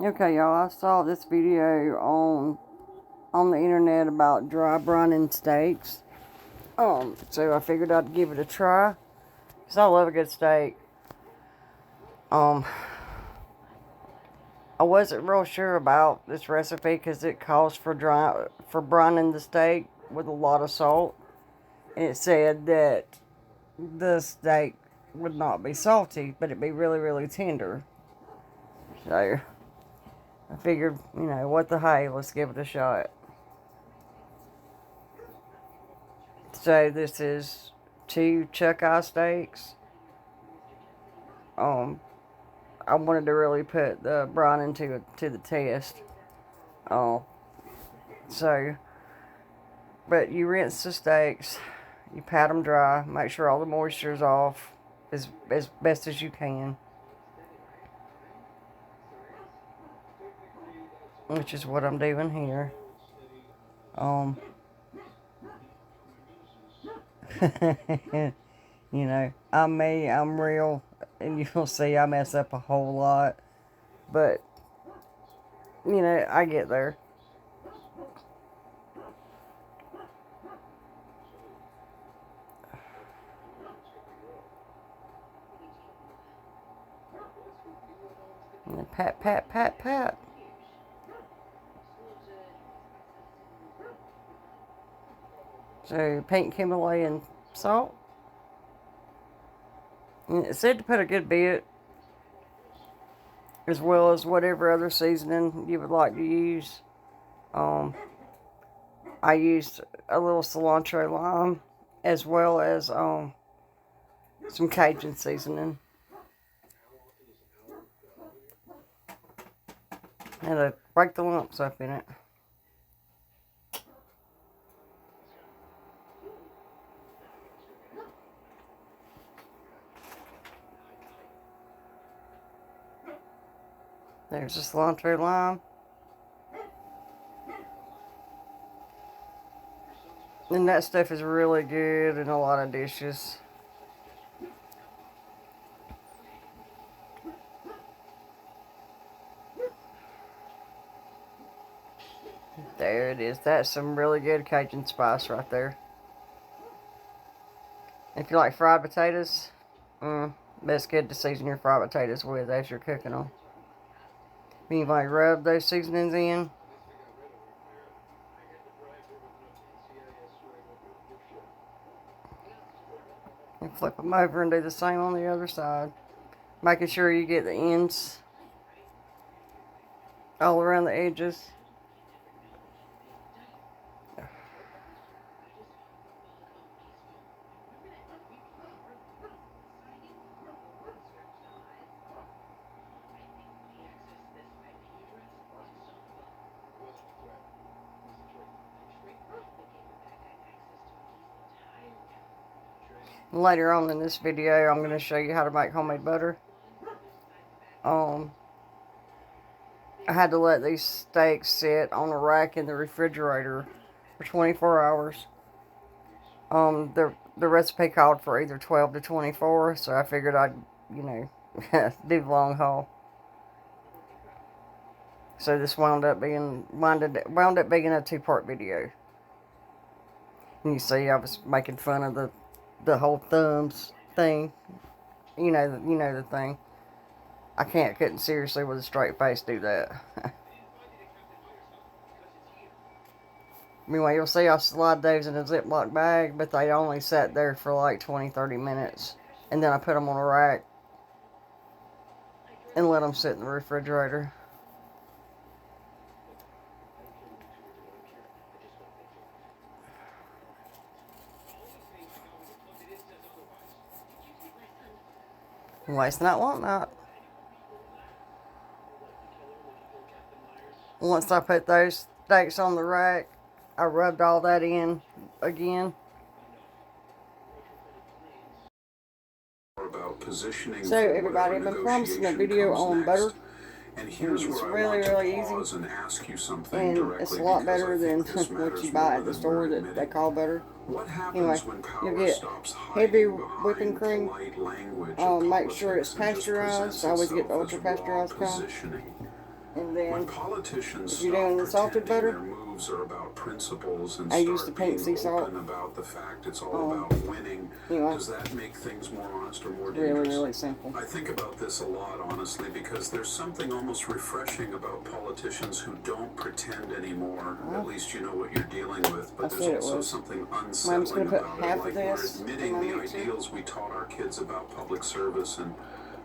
Okay, y'all, I saw this video on the internet about dry brining steaks. So I figured I'd give it a try. Cause I love a good steak. Um, I wasn't real sure about this recipe because it calls for brining the steak with a lot of salt, and it said that the steak would not be salty, but it'd be really, really tender. So I figured, what the hey, let's give it a shot. So this is 2 chuck eye steaks. I wanted to really put the brining to the test. Um, so, but you rinse the steaks, you pat them dry, make sure all the moisture is off as best as you can, which is what I'm doing here. I'm me, I'm real, and you'll see I mess up a whole lot, but I get there. And then pat, pat, pat, pat. So pink Himalayan salt. And it said to put a good bit, as well as whatever other seasoning you would like to use. I used a little cilantro lime, as well as some Cajun seasoning. And to break the lumps up in it. There's the cilantro lime. And that stuff is really good in a lot of dishes. There it is. That's some really good Cajun spice right there. If you like fried potatoes, that's good to season your fried potatoes with as you're cooking them. When you like rub those seasonings in, and flip them over and do the same on the other side. Making sure you get the ends all around the edges. Later on in this video, I'm going to show you how to make homemade butter. I had to let these steaks sit on a rack in the refrigerator for 24 hours. The recipe called for either 12 to 24, so I figured I'd, do the long haul. So this wound up being a 2-part video. And you see, I was making fun of the whole thumbs thing. You know the thing. I couldn't seriously with a straight face do that. Anyway, you'll see I slide those in a Ziploc bag, but they only sat there for like 20-30 minutes. And then I put them on a rack and let them sit in the refrigerator. Waste not, want not. Once I put those steaks on the rack, I rubbed all that in again. So everybody, I've been promising a video on butter. And it's really, really easy. And it's a lot better than what you buy at the store that they call butter. Anyway, you'll get heavy whipping cream. Make sure it's pasteurized. I always get the ultra pasteurized kind. And then, when politicians if you're doing the salted butter, their moves are about principles and I use the pink sea salt. about the fact it's all about winning, does that make things more honest or more dangerous? Really, really simple. I think about this a lot, honestly, because there's something almost refreshing about politicians who don't pretend anymore. At least you know what you're dealing with. But there's also something unsettling about it. Like we're admitting the ideals we taught our kids about public service and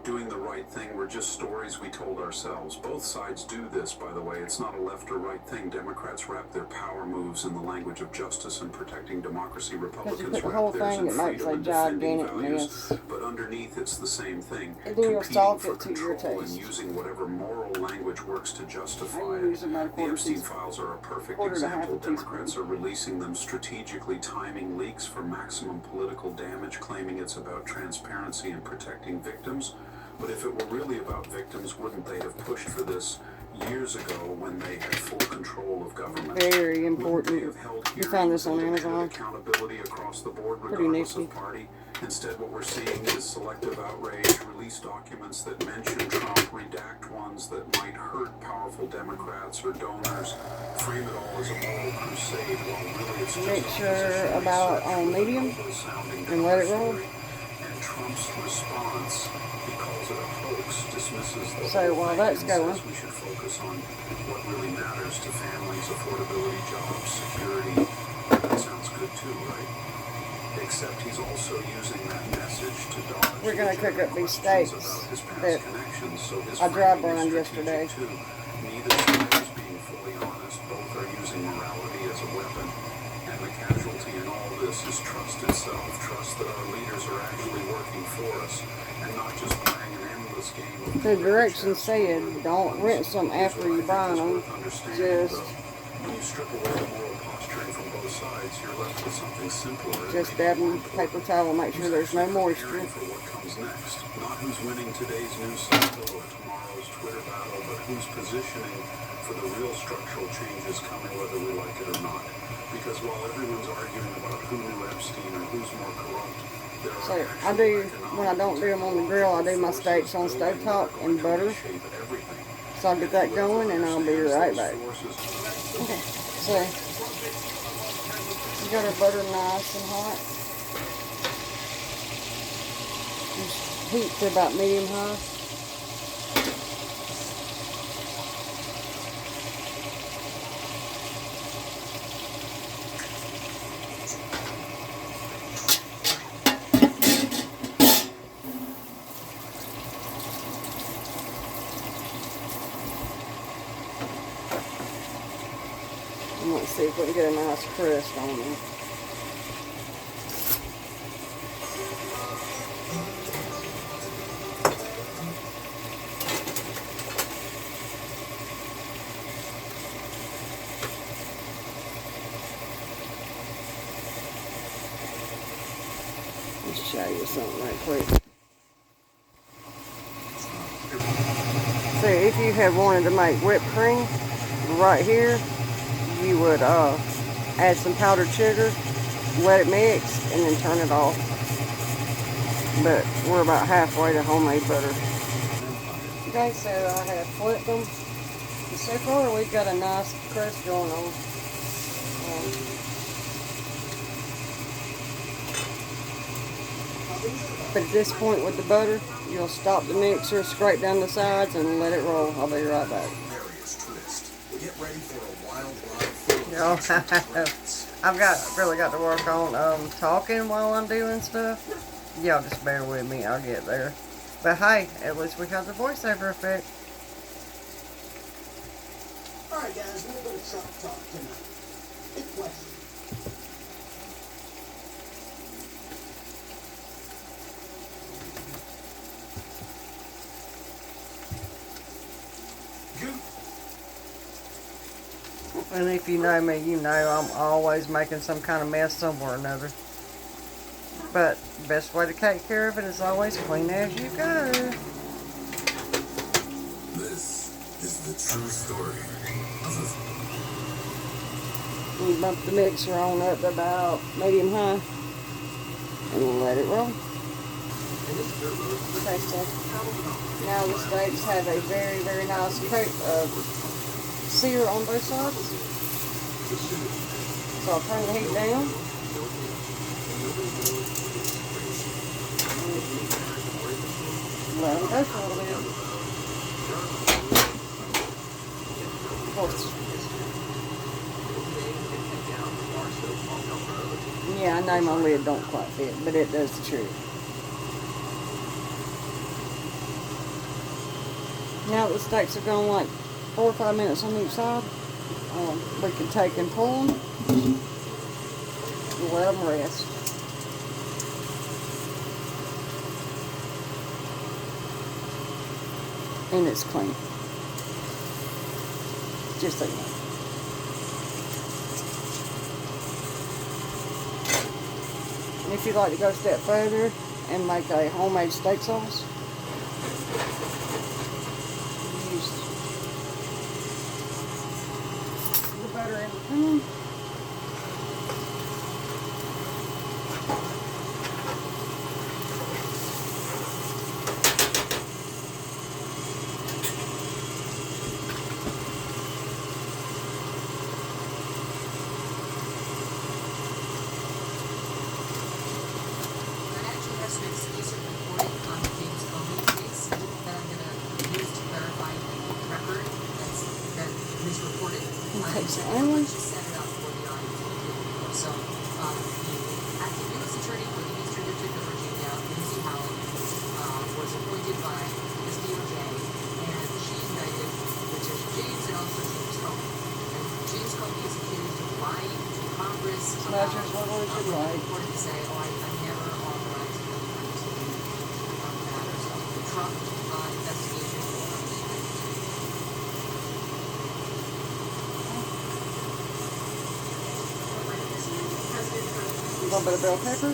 doing the right thing were just stories we told ourselves. Both sides do this, by the way. It's not a left or right thing. Democrats wrap their power moves in the language of justice and protecting democracy. Republicans wrap theirs in freedom and defending values. But underneath, it's the same thing. Competing for control and using whatever moral language works to justify it. The Epstein files are a perfect example. Democrats are releasing them strategically, timing leaks for maximum political damage, claiming it's about transparency and protecting victims. But if it were really about victims, wouldn't they have pushed for this years ago when they had full control of government? Very important. You found this on Amazon. Accountability across the board, regardless of party. Instead, what we're seeing is selective outrage, release documents that mention Trump, redact ones that might hurt powerful Democrats or donors, frame it all as a moral crusade, while really it's just make sure about on medium and let it roll. And Trump's response, he calls it a hoax, dismisses the so while that's going, we should focus on what really matters to families, affordability, jobs, security. That sounds good too, right? Except he's also using that message to dodge. We're going to cook up these steaks that I dry brined yesterday. Neither side is being fully honest. Both are using morality as a weapon. And the casualty in all this is trust itself. Trust that our leaders are actually working for us and not just playing an endless game of the directions said don't rinse them after you brine them. Just when you strip away the moral posturing from both sides, you're left with something simpler. Just dab them with paper towel, make sure there's no moisture. For what comes next. Not who's winning today's news cycle or tomorrow's Twitter battle, but who's positioning for the real structural changes coming, whether we like it or not. Because while everyone's arguing about who knew Epstein or who's more corrupt, so I do, when I don't do them on the grill, I do my steaks on stovetop and butter. So I'll get that going and I'll be right back. Okay, so we got our butter nice and hot. Just heat to about medium high. And let's see if we can get a nice crust on them. Let's show you something right quick. So if you have wanted to make whipped cream, right here, you would add some powdered sugar, let it mix, and then turn it off. But we're about halfway to homemade butter. Okay, so I have flipped them. And so far we've got a nice crust going on. But at this point with the butter, you'll stop the mixer, scrape down the sides, and let it roll. I'll be right back. Get ready for a wild I've really got to work on talking while I'm doing stuff. Y'all just bear with me, I'll get there. But hey, at least we have the voiceover effect. Alright guys, a little bit of Trump talk tonight. Big question. And if you know me, you know I'm always making some kind of mess somewhere or another. But the best way to take care of it is always clean as you go. This is the true story of You bump the mixer on up to about medium high and let it roll. And Taste test. Now the steaks have a very, very nice coat of sear on both sides. So I'll turn the heat down. Let them go for a little bit. Of course. Yeah, I know my lid don't quite fit, but it does the trick. Now that the steaks have gone like 4 or 5 minutes on each side, we can take and pull them and let them rest. And it's clean. Just so you know. And if you'd like to go a step further and make a homemade steak sauce, use the butter in the pan. Takes the island. So, the acting U.S. Attorney for the Eastern District of Virginia, Lindsay Howard, was appointed by the DOJ, and she indicted Patricia James and also James Comey. And James Comey is accused of lying to Congress about reported to say, I never authorized anyone to do matters of the Trump investigation. A little bit of bell pepper.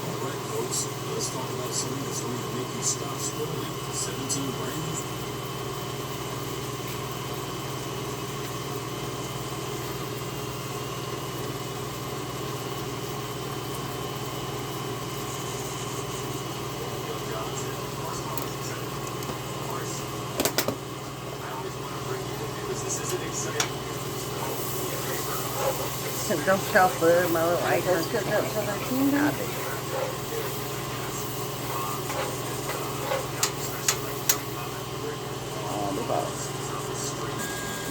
Alright folks, let's talk about something that's going to make you stop scrolling. 17 brining. Don't chop my little acorns. Let's cook up till they're tender.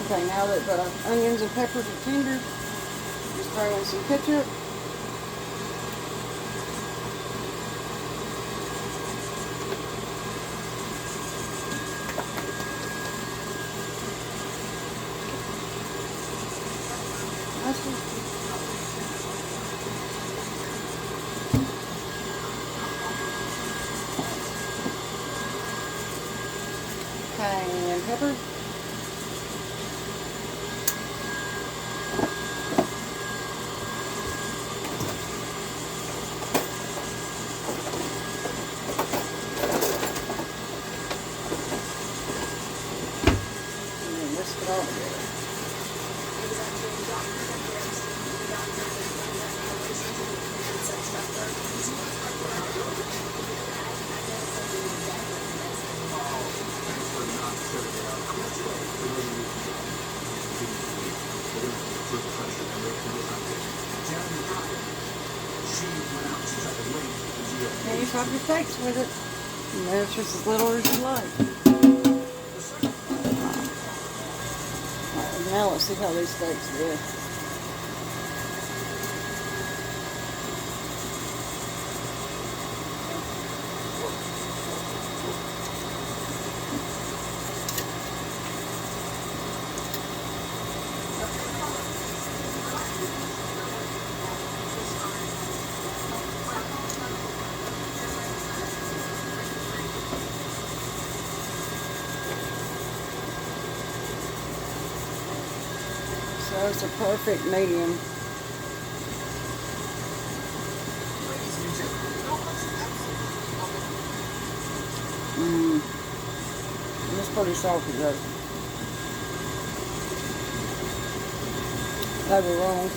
Okay, now that the onions and peppers are tender, just throw in some ketchup. Cayenne pepper. And then whisk it all together. And you chop your steaks with it. And there's just as little as you like. Alright, now let's see how these steaks do. So it's a perfect medium. And it's pretty salty though. They were wrong.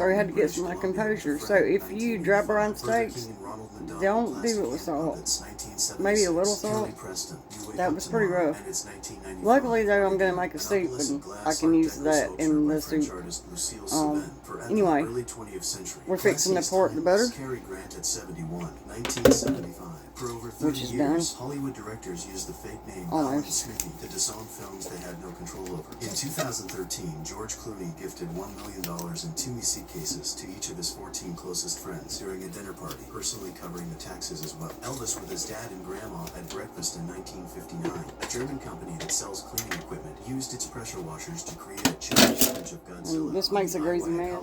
So I had to get some of my composure. So if you dry brine steaks, don't do it with salt. Maybe a little salt. That was pretty rough. Luckily though, I'm going to make a soup and I can use that in the soup. Anyway, we're fixing to pour the butter, which is done. Hollywood directors used the fake name Almost. to disown films they had no control over. In 2013, George Clooney gifted $1 million in 2 suitcases to each of his 14 closest friends during a dinner party, personally covering the taxes as well. Elvis with his dad and grandma at breakfast in 1959. A German company that sells cleaning equipment used its pressure washers to create a chilling image of Godzilla. And this makes a greasy mess.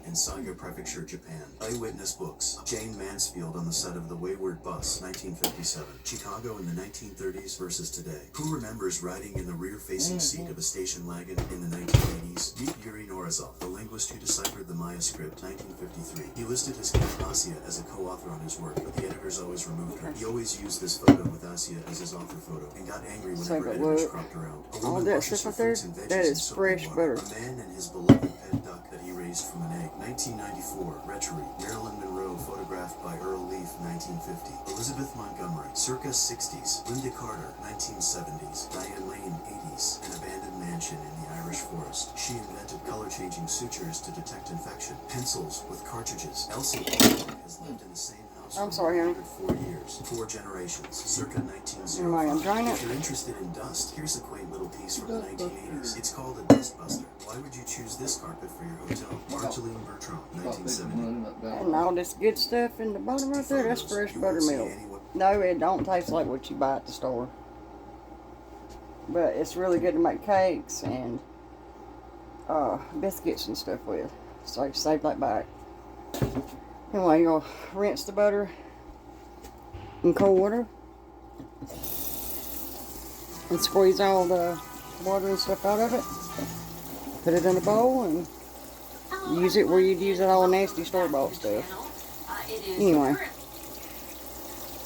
In Saga Prefecture, Japan. Eyewitness books. Jane Mansfield on the set of The Wayward Bus, 1957. Chicago in the 1930s versus today. Who remembers riding in the rear-facing seat of a station wagon in the 1980s? Meet Yuri Norizov, the linguist who deciphered the Maya script, 1953. He listed his cat Asya as a co-author on his work, but the editors always removed her. He always used this photo with Asya as his author photo and got angry whenever editors cropped her out. All that stuff right there, that is fresh butter. A man and his beloved pet duck that he raised from an egg. 1994, Retchery. Marilyn Monroe photographed by Earl Leaf, 1950. Elizabeth Montgomery, circa 60s. Linda Carter, 1970s. Diane Lane, 80s. An abandoned mansion in the Irish forest. She invented color-changing sutures to detect infection. Pencils with cartridges. Elsie Palmer has lived in the same house for 4 years. 4 generations. Circa 1905. If you're interested in dust, here's a quaint little piece from the 1980s. It's called a dust buster. Why would you choose this carpet for your hotel? Marceline Bertrand, 1970. And all this good stuff in the bottom right there, that's fresh buttermilk. No, it don't taste like what you buy at the store. But it's really good to make cakes and biscuits and stuff with. So save that back. Anyway, you'll rinse the butter in cold water and squeeze all the water and stuff out of it. Put it in a bowl and use it where you'd use it all nasty store-bought stuff. Anyway,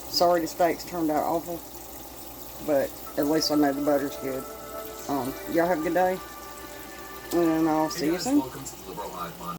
sorry the steaks turned out awful, but at least I know the butter's good. Y'all have a good day, and I'll see you soon. Welcome to the Liberal Hive